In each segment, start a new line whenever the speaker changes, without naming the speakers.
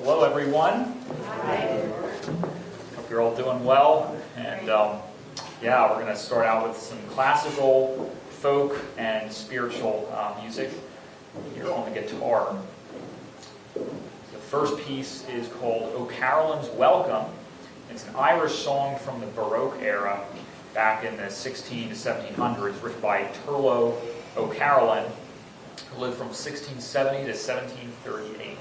Hello, everyone.
Hi.
Hope you're all doing well. And yeah, we're going to start out with some classical, folk, and spiritual music here on the guitar. The first piece is called O'Carolan's Welcome. It's an Irish song from the Baroque era back in the 16 to 1700s, written by Turlough O'Carolan, who lived from 1670 to 1738.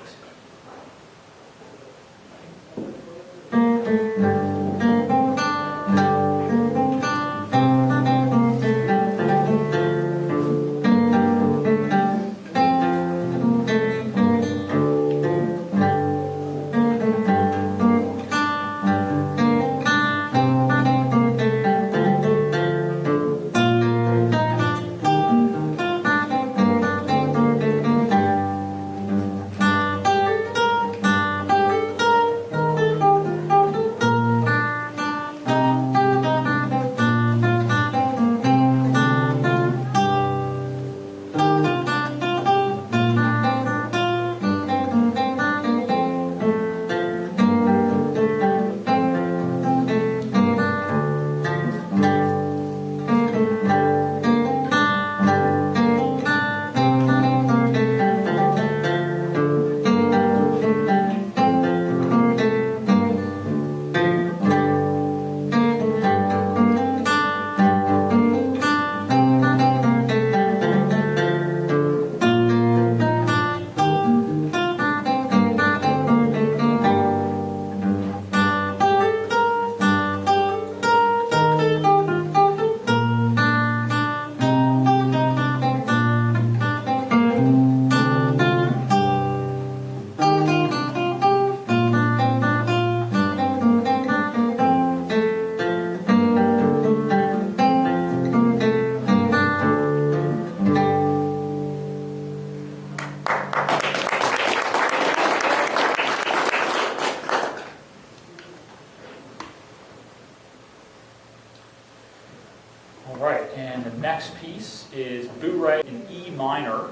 Bourrée in E minor.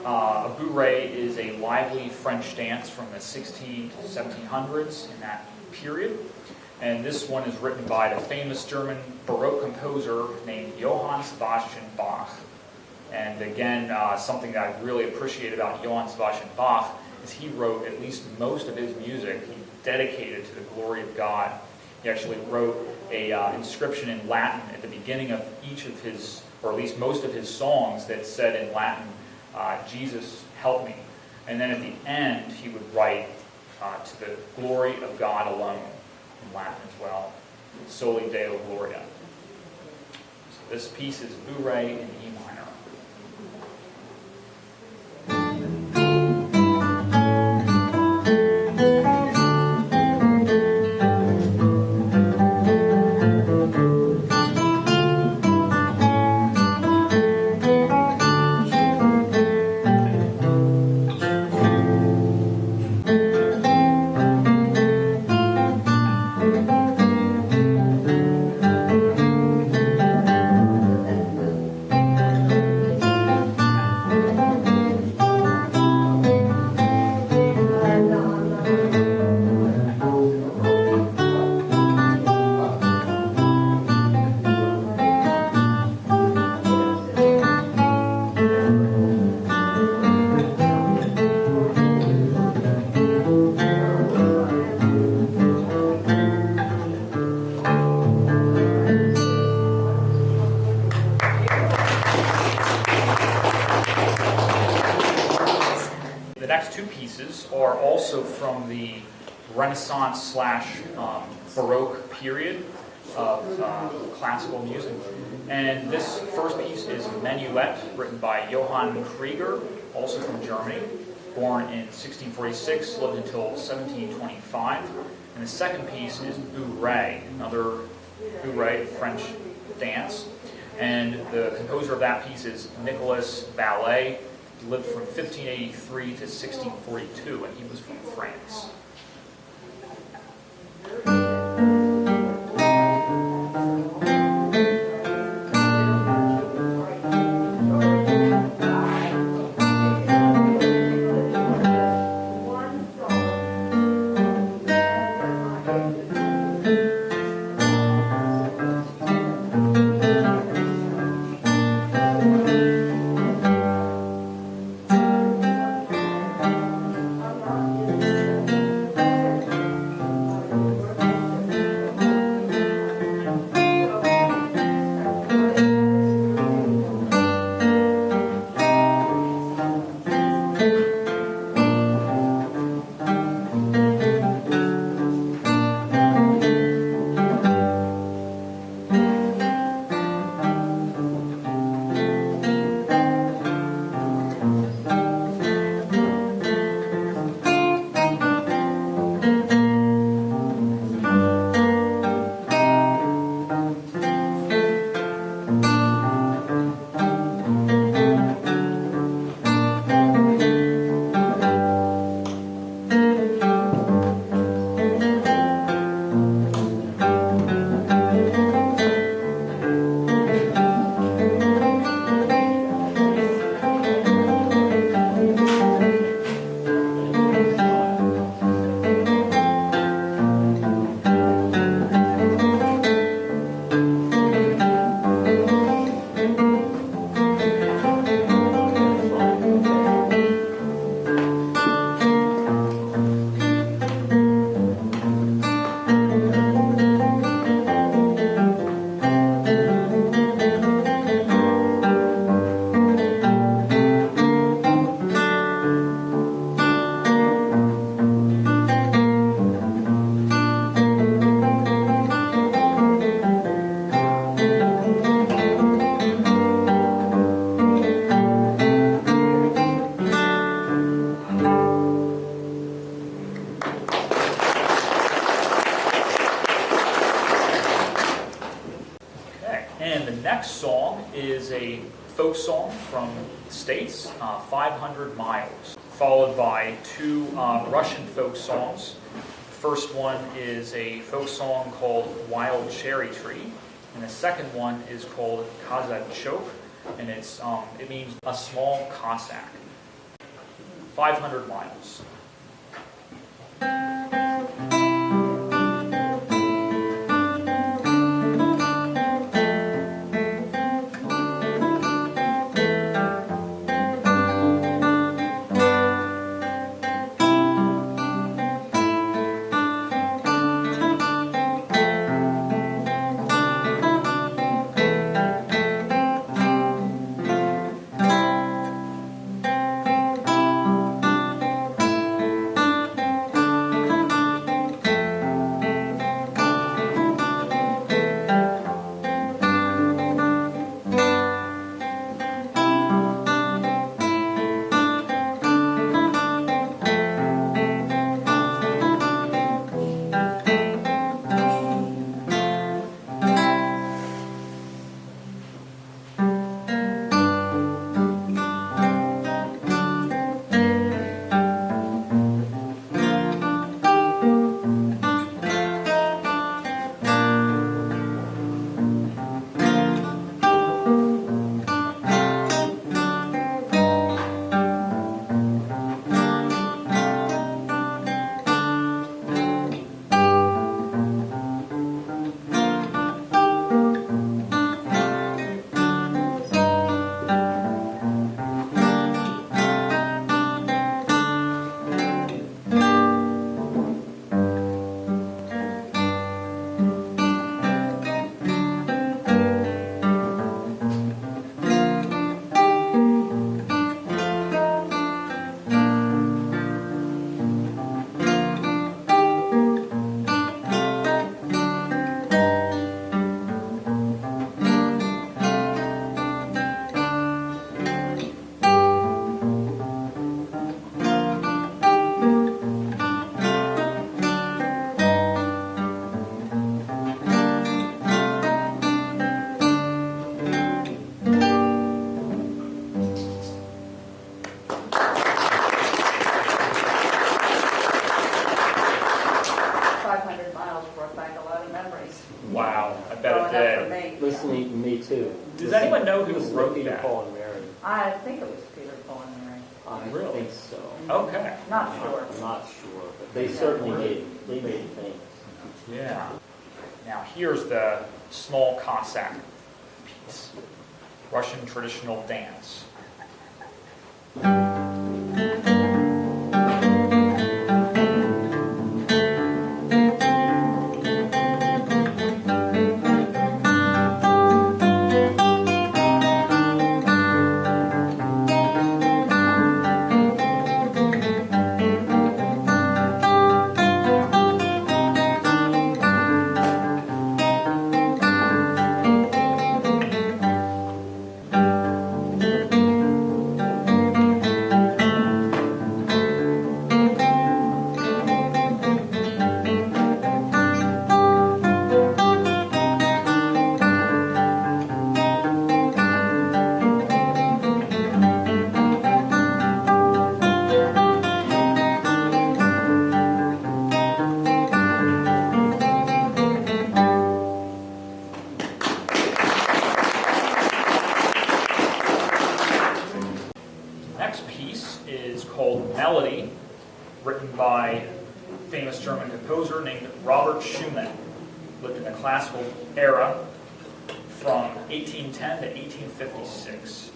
A bourrée is a lively French dance from the 16 to 1700s in that period. And this one is written by the famous German Baroque composer named Johann Sebastian Bach. And again, something that I really appreciate about Johann Sebastian Bach is he wrote at least most of his music he dedicated to the glory of God. He actually wrote a inscription in Latin at the beginning of each of his, or at least most of his songs, that said in Latin, Jesus, help me. And then at the end, he would write to the glory of God alone in Latin as well. Soli Deo Gloria. So this piece is Bourrée in E minor. Are also from the Renaissance / Baroque period of classical music. And this first piece is Menuet, written by Johann Krieger, also from Germany, born in 1646, lived until 1725. And the second piece is Bourrée, another Bourrée French dance. And the composer of that piece is Nicolas Vallet. He lived from 1583 to 1642, and he was from France. next song is a folk song from the States, 500 Miles, followed by two Russian folk songs. The first one is a folk song called Wild Cherry Tree, and the second one is called Kazachok, and it means a small Cossack. 500 Miles. Does anyone know who wrote that?
Paul and Mary.
I think it was Peter, Paul, and Mary.
I
Really?
think so.
Okay.
Not sure.
I'm not sure, but they certainly made it famous.
Yeah. Now here's the small Cossack piece. Russian traditional dance. Melody, written by a famous German composer named Robert Schumann, lived in the classical era from 1810 to 1856.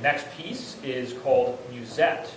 next piece is called Muset.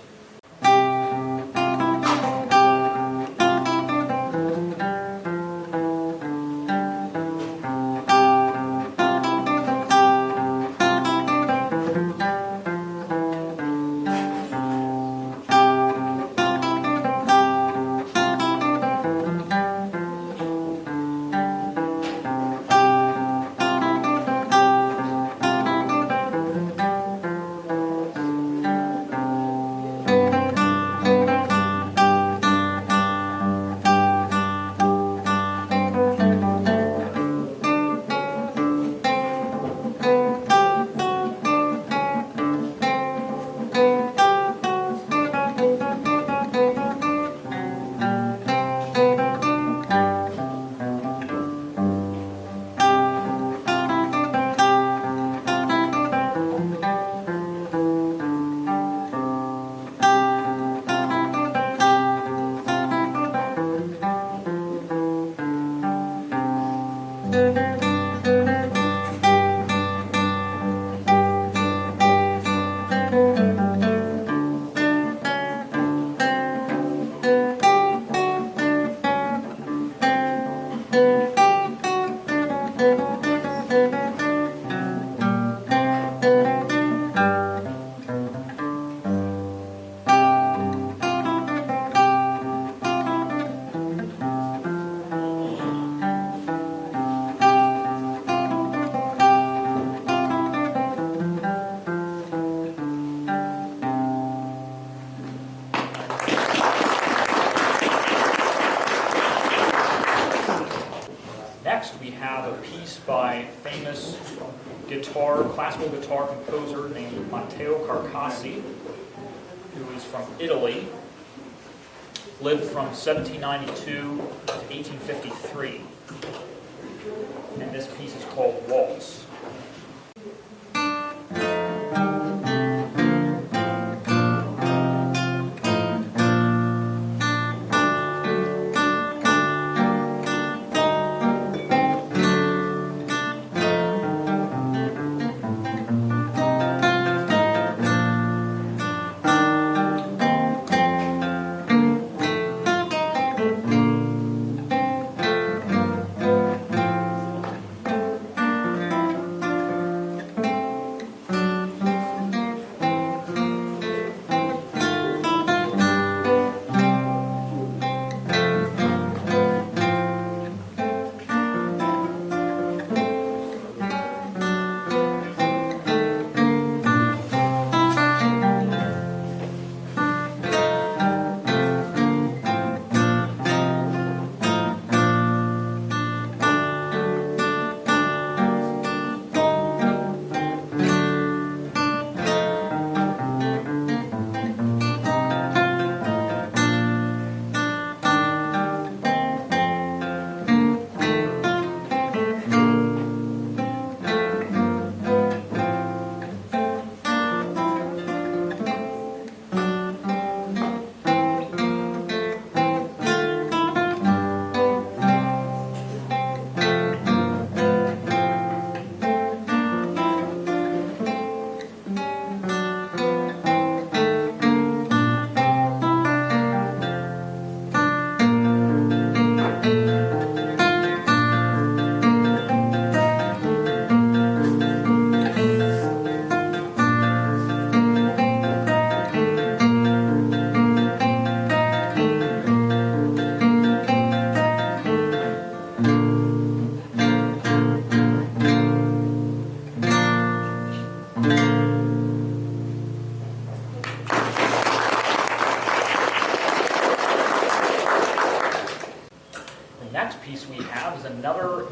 Classical guitar composer named Matteo Carcassi, who is from Italy, lived from 1792 to 1853, and this piece is called Waltz.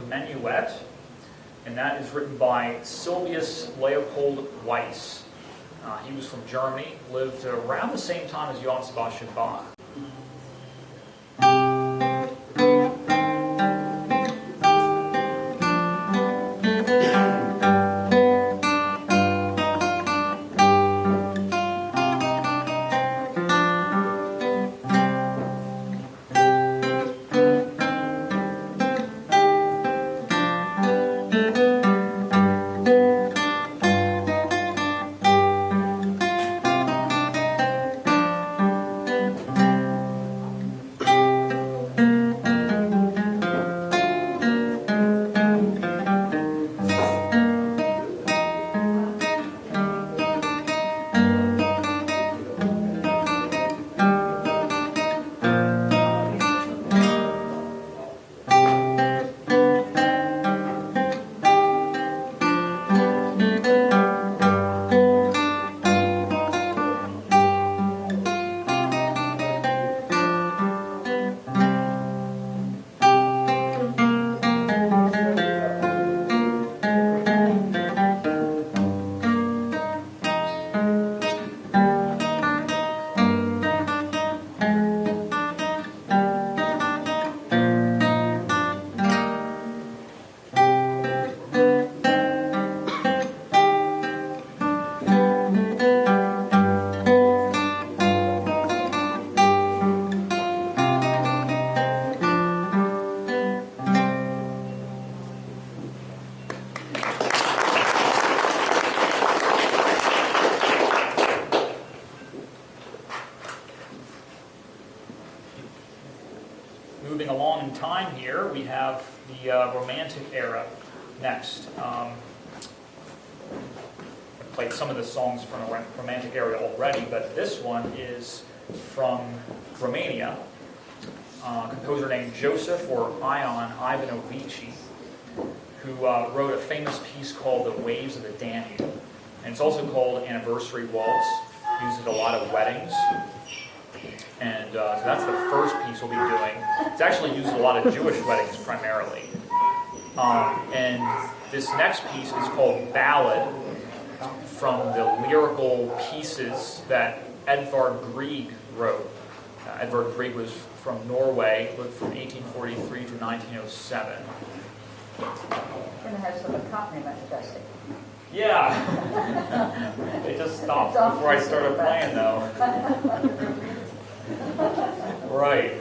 Menuet, and that is written by Sylvius Leopold Weiss. He was from Germany, lived around the same time as Johann Sebastian Bach. time here, we have the Romantic era next. I played some of the songs from the Romantic era already, but this one is from Romania. A composer named Joseph or Ion Ivanovici, who wrote a famous piece called The Waves of the Danube. And it's also called Anniversary Waltz. Used at a lot of weddings. And so that's the first piece we'll be doing. It's actually used at a lot of Jewish weddings primarily. And this next piece is called Ballad, from the lyrical pieces that Edvard Grieg wrote. Edvard Grieg was from Norway, lived from 1843 to 1907.
And it has some accompaniment, does it?
Yeah. They just stopped before I started playing, though. Right.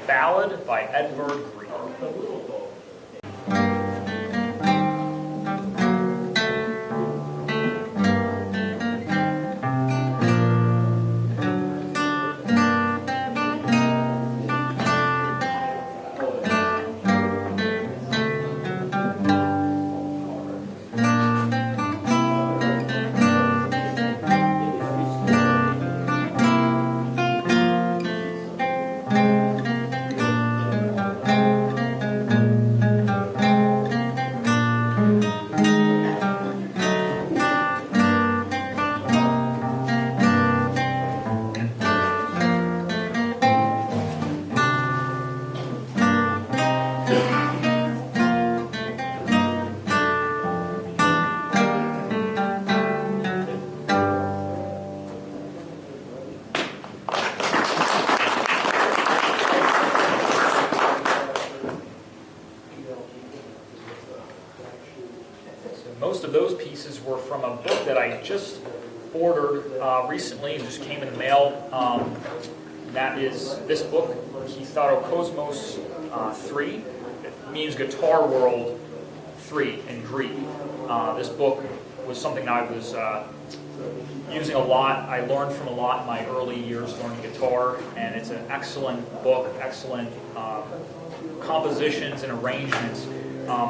Ballad by Edvard Grieg. Most of those pieces were from a book that I just ordered recently and just came in the mail. That is this book, Kitaro Cosmos 3. It means Guitar World 3 in Greek. This book was something I was using a lot. I learned from a lot in my early years learning guitar, and it's an excellent book, excellent compositions and arrangements.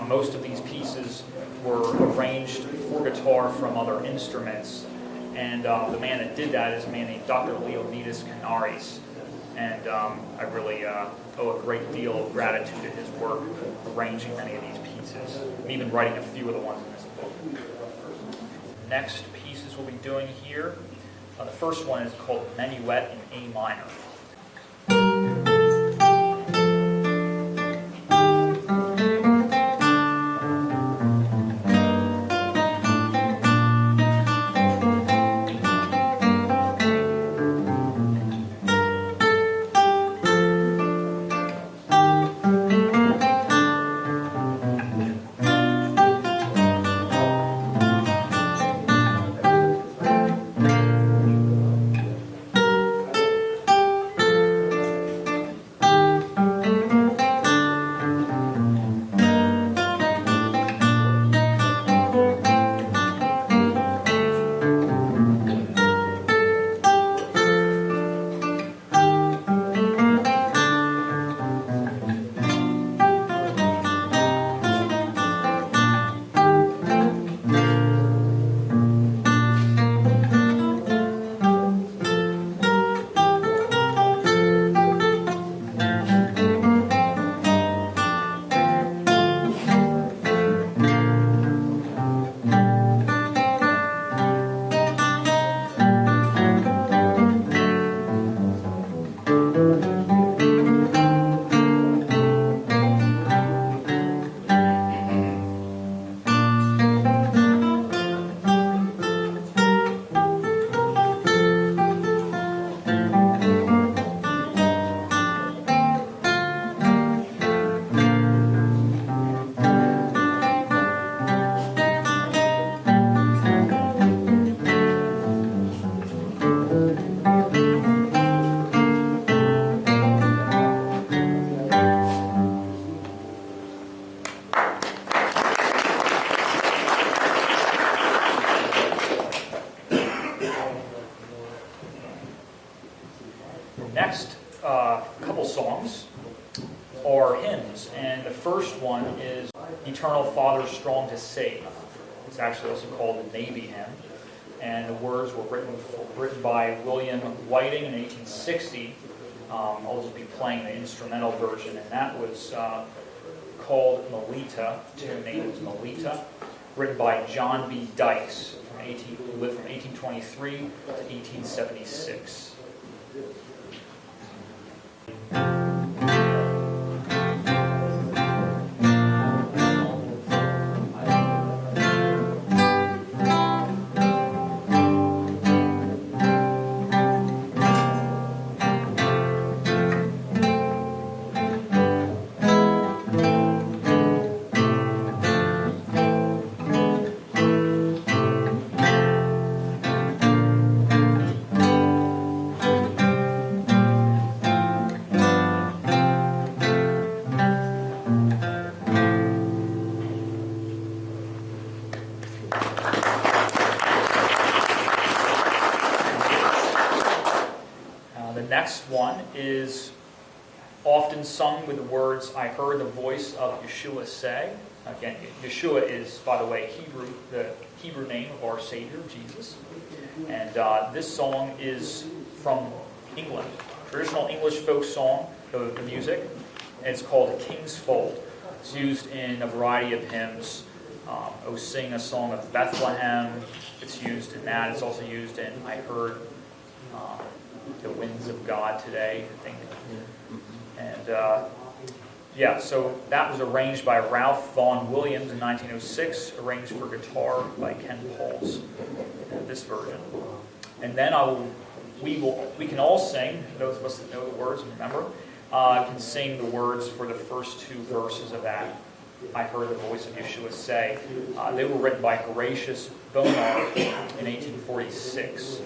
Most of these pieces were arranged for guitar from other instruments, and the man that did that is a man named Dr. Leonidas Kanaris, and I really owe a great deal of gratitude to his work arranging many of these pieces, and even writing a few of the ones in this book. Next pieces we'll be doing here, the first one is called Menuet in A minor. first one is Eternal Father Strong to Save. It's actually also called the Navy Hymn. And the words were written by William Whiting in 1860. I'll just be playing the instrumental version, and that was called Melita. The tune name was Melita, written by John B. Dykes, who lived from 1823 to 1876. Next one is often sung with the words, "I heard the voice of Yeshua say." Again, Yeshua is, by the way, the Hebrew name of our Savior, Jesus. And this song is from England, traditional English folk song, the music. And it's called "The King's Fold." It's used in a variety of hymns. "O Sing a Song of Bethlehem." It's used in that. It's also used in "I Heard the Winds of God Today," I think. And so that was arranged by Ralph Vaughan Williams in 1906, arranged for guitar by Ken Pauls. This version. And then we can all sing. Those of us that know the words and remember can sing the words for the first two verses of that. "I heard the voice of Yeshua say." They were written by Horatius Bonar in 1846.